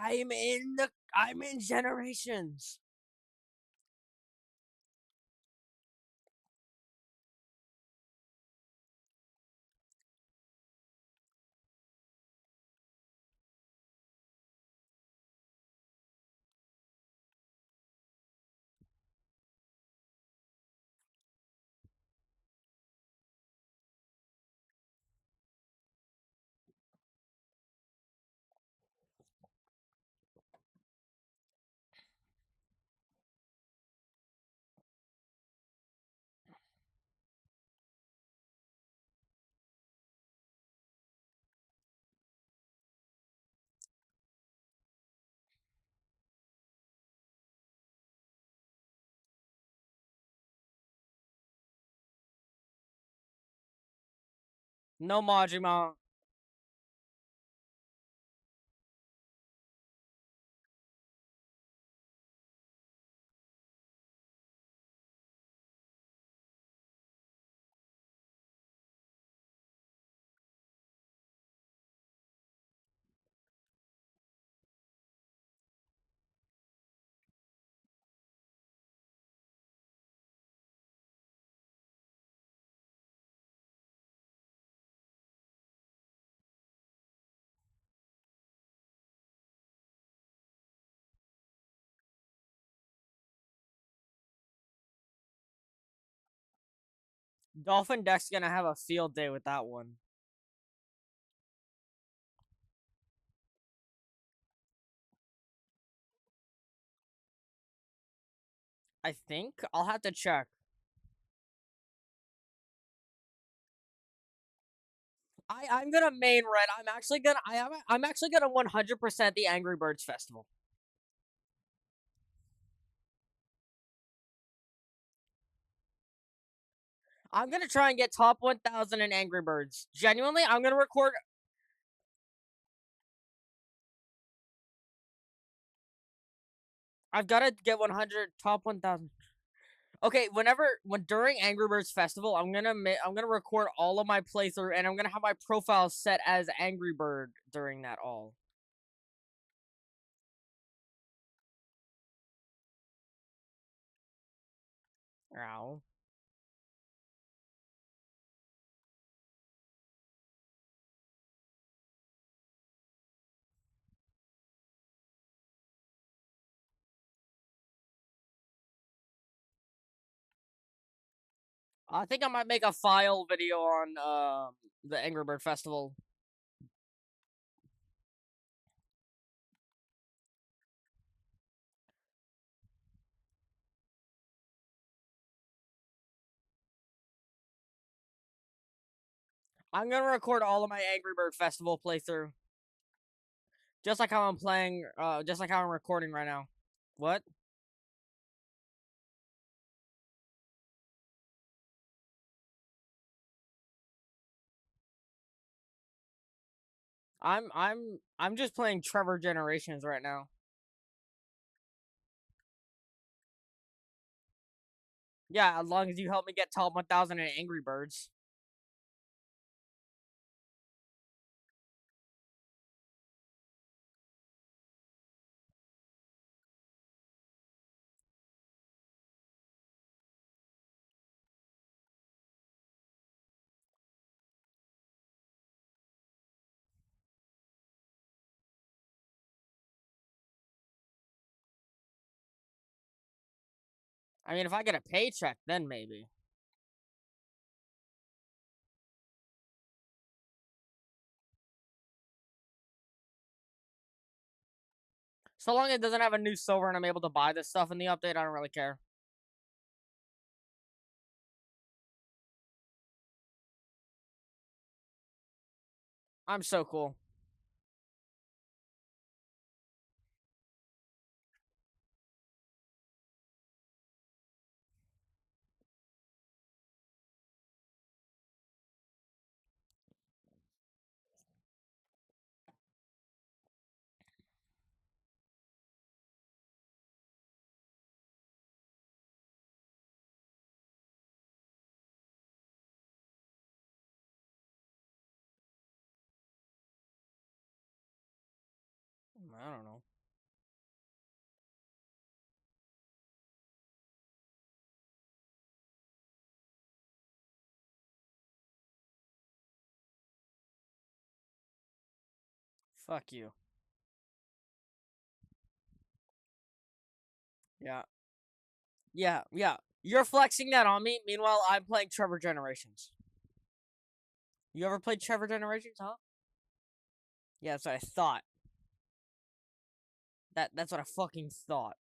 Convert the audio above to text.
I'm in Generations. No Majima. Dolphin Deck's gonna have a field day with that one. I think I'll have to check. I'm gonna main red. I'm actually gonna 100% the Angry Birds Festival. I'm gonna try and get top 1,000 in Angry Birds. Genuinely, I'm gonna record. I've gotta get 100 top 1,000. Okay, when during Angry Birds Festival, I'm gonna record all of my playthrough, and I'm gonna have my profile set as Angry Bird during that all. Ow. I think I might make a file video on the Angry Bird Festival. I'm gonna record all of my Angry Bird Festival playthrough. Just like how I'm playing, just like how I'm recording right now. What? I'm just playing Trevor Generations right now. Yeah, as long as you help me get top 1,000 in Angry Birds. I mean, if I get a paycheck, then maybe. So long as it doesn't have a new silver and I'm able to buy this stuff in the update, I don't really care. I'm so cool. I don't know. Fuck you. Yeah. Yeah, yeah. You're flexing that on me. Meanwhile, I'm playing Trevor Generations. You ever played Trevor Generations, huh? Yeah, that's what I thought. That's what I fucking thought.